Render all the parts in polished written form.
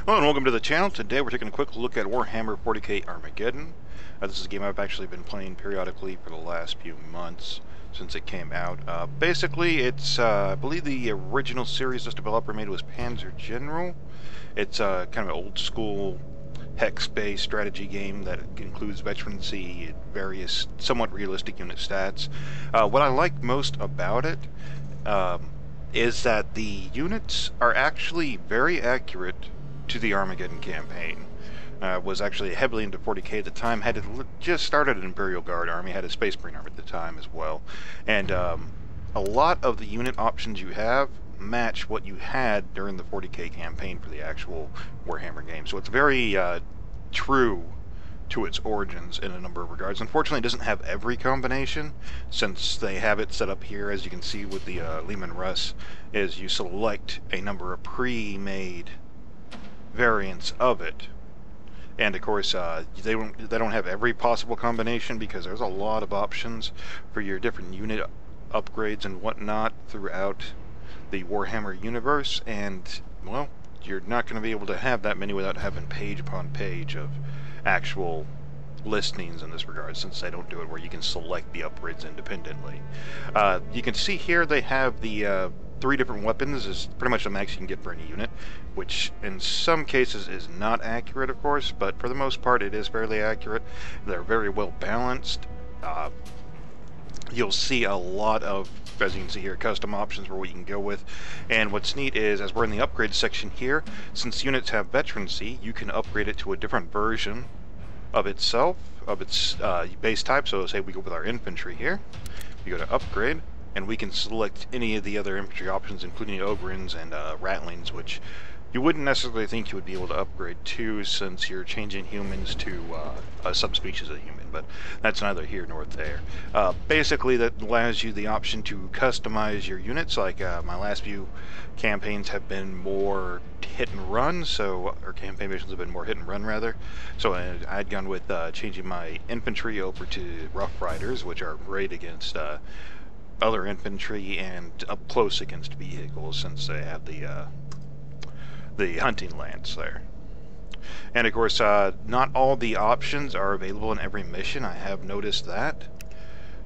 Hello and welcome to the channel. Today we're taking a quick look at Warhammer 40k Armageddon. This is a game I've actually been playing periodically for the last few months since it came out. Basically, it's, I believe the original series this developer made was Panzer General. It's kind of an old school hex-based strategy game that includes veterancy and various somewhat realistic unit stats. What I like most about it is that the units are actually very accurate to the Armageddon campaign. Was actually heavily into 40k at the time, had just started an Imperial Guard army, had a Space Marine army at the time as well. And a lot of the unit options you have match what you had during the 40k campaign for the actual Warhammer game. So it's very true to its origins in a number of regards. Unfortunately, it doesn't have every combination, since they have it set up here, as you can see with the Lehman Russ, is you select a number of pre-made variants of it, and of course they don't have every possible combination, because there's a lot of options for your different unit upgrades and whatnot throughout the Warhammer universe, and well, you're not going to be able to have that many without having page upon page of actual listings in this regard, since they don't do it where you can select the upgrades independently. You can see here they have the 3 different weapons is pretty much the max you can get for any unit, which in some cases is not accurate, of course, but for the most part it is fairly accurate. They're very well balanced. You'll see a lot of, as you can see here, custom options for what you can go with. And what's neat is, as we're in the upgrade section here, since units have veterancy, you can upgrade it to a different version of itself, of its base type. So say we go with our infantry here, we go to upgrade, and we can select any of the other infantry options, including Ogrins and Ratlings, which you wouldn't necessarily think you would be able to upgrade to, since you're changing humans to a subspecies of human, but that's neither here nor there. Basically, that allows you the option to customize your units. Like my last few campaigns have been more hit and run, or campaign missions have been more hit and run rather. So I'd gone with changing my infantry over to Rough Riders, which are great against other infantry and up close against vehicles, since they have the hunting lance there. And of course, not all the options are available in every mission. I have noticed that.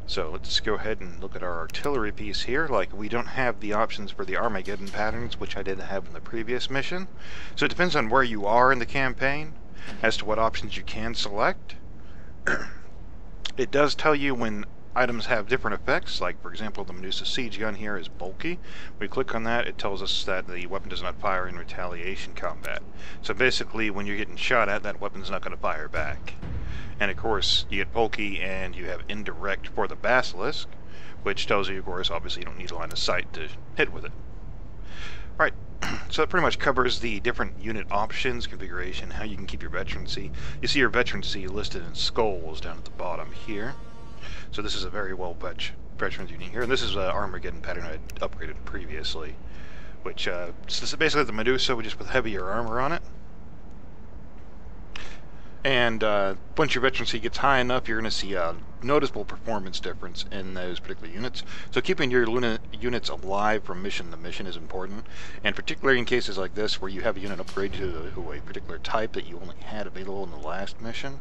So let's go ahead and look at our artillery piece here. Like, we don't have the options for the Armageddon patterns, which I did have in the previous mission. So it depends on where you are in the campaign as to what options you can select. It does tell you when items have different effects, like for example the Medusa siege gun here is bulky. We click on that, it tells us that the weapon does not fire in retaliation combat. So basically when you're getting shot at, that weapon's not going to fire back. And of course you get bulky and you have indirect for the Basilisk, which tells you, of course, obviously you don't need a line of sight to hit with it. Right, so that pretty much covers the different unit options, configuration, how you can keep your veterancy. You see your veterancy listed in skulls down at the bottom here. So this is a very well veterans unit here, and this is an Armageddon pattern I had upgraded previously, which this is basically the Medusa, just with heavier armor on it. And once your veterancy gets high enough, you're going to see a noticeable performance difference in those particular units. So keeping your units alive from mission to mission is important, and particularly in cases like this where you have a unit upgrade to a particular type that you only had available in the last mission,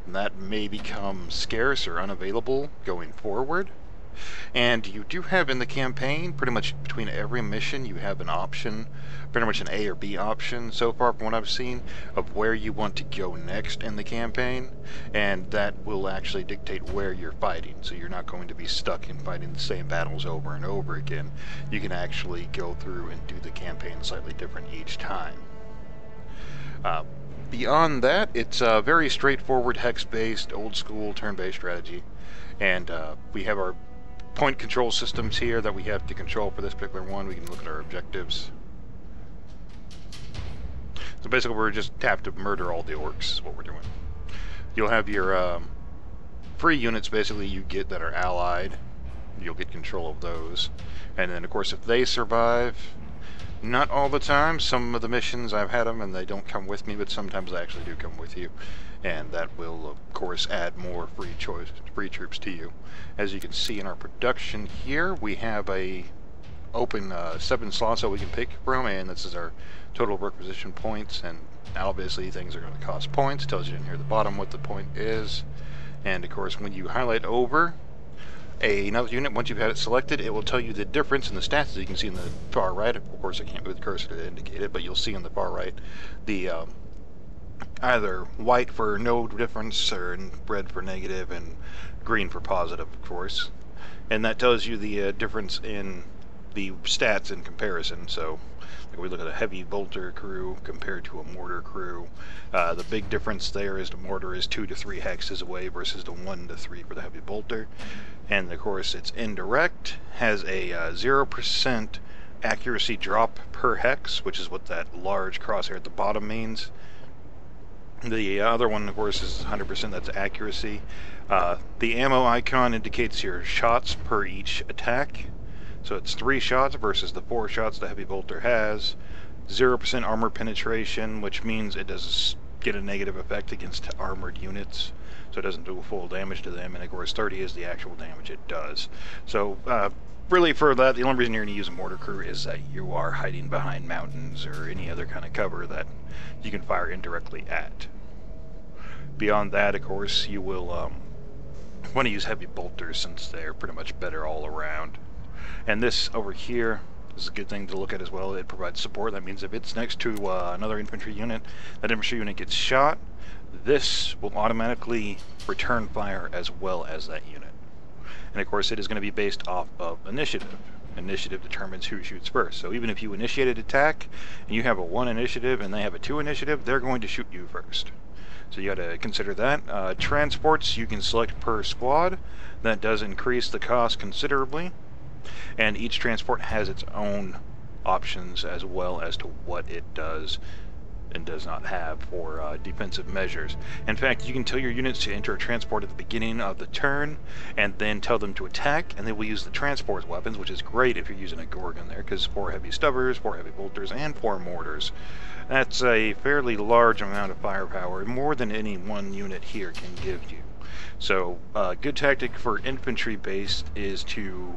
and that may become scarce or unavailable going forward. And you do have in the campaign, pretty much between every mission, you have an option, pretty much an A or B option so far from what I've seen, of where you want to go next in the campaign, and that will actually dictate where you're fighting. So you're not going to be stuck in fighting the same battles over and over again. You can actually go through and do the campaign slightly different each time. Beyond that, it's a very straightforward hex-based, old-school turn-based strategy, and we have our point control systems here that we have to control for this particular one. We can look at our objectives. So basically we're just have to murder all the orcs is what we're doing. You'll have your free units basically you get that are allied. You'll get control of those. And then of course if they survive, not all the time, some of the missions I've had them and they don't come with me, but sometimes they actually do come with you. And that will of course add more free troops to you. As you can see in our production here, we have a open 7 slots that we can pick from, and this is our total requisition points, and obviously things are going to cost points. It tells you in here at the bottom what the point is, and of course when you highlight over another unit, once you've had it selected, it will tell you the difference in the stats. As you can see in the far right, of course I can't move the cursor to indicate it, but you'll see on the far right the either white for no difference, or red for negative, and green for positive, of course. And that tells you the difference in the stats in comparison. So like we look at a heavy bolter crew compared to a mortar crew. The big difference there is the mortar is 2 to 3 hexes away versus the 1 to 3 for the heavy bolter. And of course it's indirect, has a 0% accuracy drop per hex, which is what that large crosshair at the bottom means. The other one, of course, is 100%, that's accuracy. The ammo icon indicates your shots per each attack. So it's 3 shots versus the 4 shots the heavy bolter has. 0% armor penetration, which means it does get a negative effect against armored units. So it doesn't do full damage to them. And of course 30 is the actual damage it does. So really for that, the only reason you're going to use a mortar crew is that you are hiding behind mountains or any other kind of cover that you can fire indirectly at. Beyond that, of course, you will want to use heavy bolters since they're pretty much better all around. And this over here is a good thing to look at as well. It provides support. That means if it's next to another infantry unit, that infantry unit gets shot, this will automatically return fire as well as that unit. And of course it is going to be based off of initiative. Initiative determines who shoots first. So even if you initiated attack and you have a 1 initiative and they have a 2 initiative, they're going to shoot you first. So you got to consider that. Transports you can select per squad. That does increase the cost considerably. And each transport has its own options as well as to what it does and does not have for defensive measures. In fact, you can tell your units to enter a transport at the beginning of the turn and then tell them to attack, and they will use the transport's weapons, which is great if you're using a Gorgon there, because 4 heavy stubbers, 4 heavy bolters, and 4 mortars. That's a fairly large amount of firepower, more than any one unit here can give you. So a good tactic for infantry based is to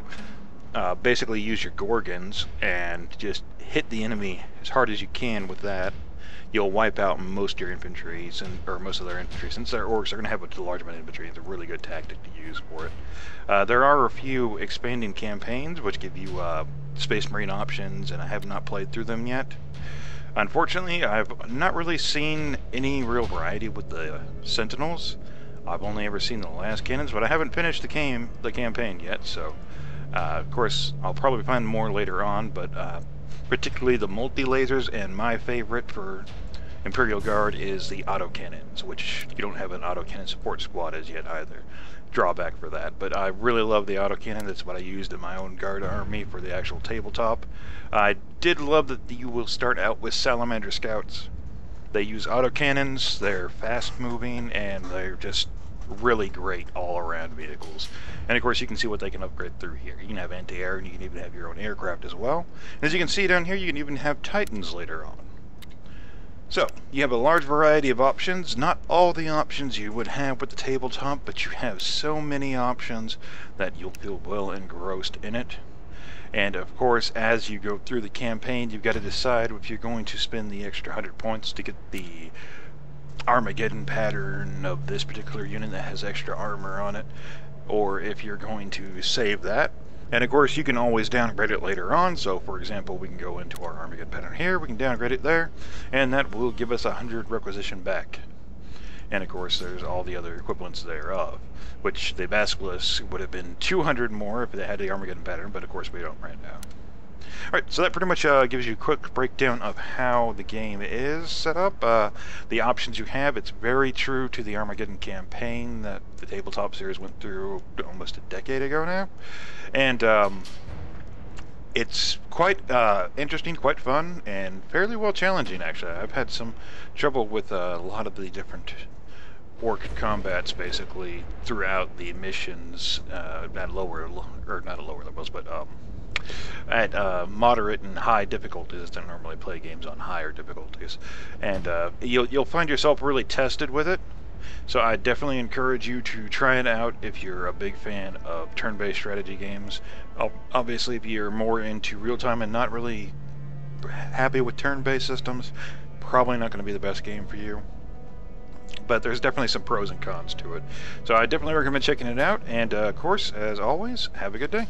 basically use your Gorgons and just hit the enemy as hard as you can with that. You'll wipe out most of your infantry, or most of their infantry. Since they're orcs, they're going to have a large amount of infantry. It's a really good tactic to use for it. There are a few expanding campaigns which give you Space Marine options, and I have not played through them yet. Unfortunately, I've not really seen any real variety with the Sentinels. I've only ever seen the last cannons, but I haven't finished the campaign yet, so of course I'll probably find more later on, but particularly the multi-lasers, and my favorite for Imperial Guard is the autocannons, which you don't have an autocannon support squad as yet either. Drawback for that, but I really love the autocannon. That's what I used in my own guard army for the actual tabletop. I did love that you will start out with Salamander Scouts. They use autocannons, they're fast moving, and they're just really great all-around vehicles. And of course you can see what they can upgrade through here. You can have anti-air, and you can even have your own aircraft as well. And as you can see down here, you can even have Titans later on. So, you have a large variety of options. Not all the options you would have with the tabletop, but you have so many options that you'll feel well engrossed in it. And of course, as you go through the campaign, you've got to decide if you're going to spend the extra 100 points to get the Armageddon pattern of this particular unit that has extra armor on it, or if you're going to save that. And of course you can always downgrade it later on. So for example, we can go into our Armageddon pattern here, we can downgrade it there, and that will give us 100 requisition back. And of course there's all the other equivalents thereof, which the Basilisk would have been 200 more if they had the Armageddon pattern, but of course we don't right now. Alright, so that pretty much gives you a quick breakdown of how the game is set up. The options you have, it's very true to the Armageddon campaign that the tabletop series went through almost a decade ago now. And it's quite interesting, quite fun, and fairly well challenging actually. I've had some trouble with a lot of the different orc combats basically throughout the missions at lower, or not at lower levels, but at moderate and high difficulties. I normally play games on higher difficulties, and you'll find yourself really tested with it. So I definitely encourage you to try it out if you're a big fan of turn-based strategy games. Obviously, if you're more into real-time and not really happy with turn-based systems, probably not going to be the best game for you. But there's definitely some pros and cons to it. So I definitely recommend checking it out, and of course, as always, have a good day.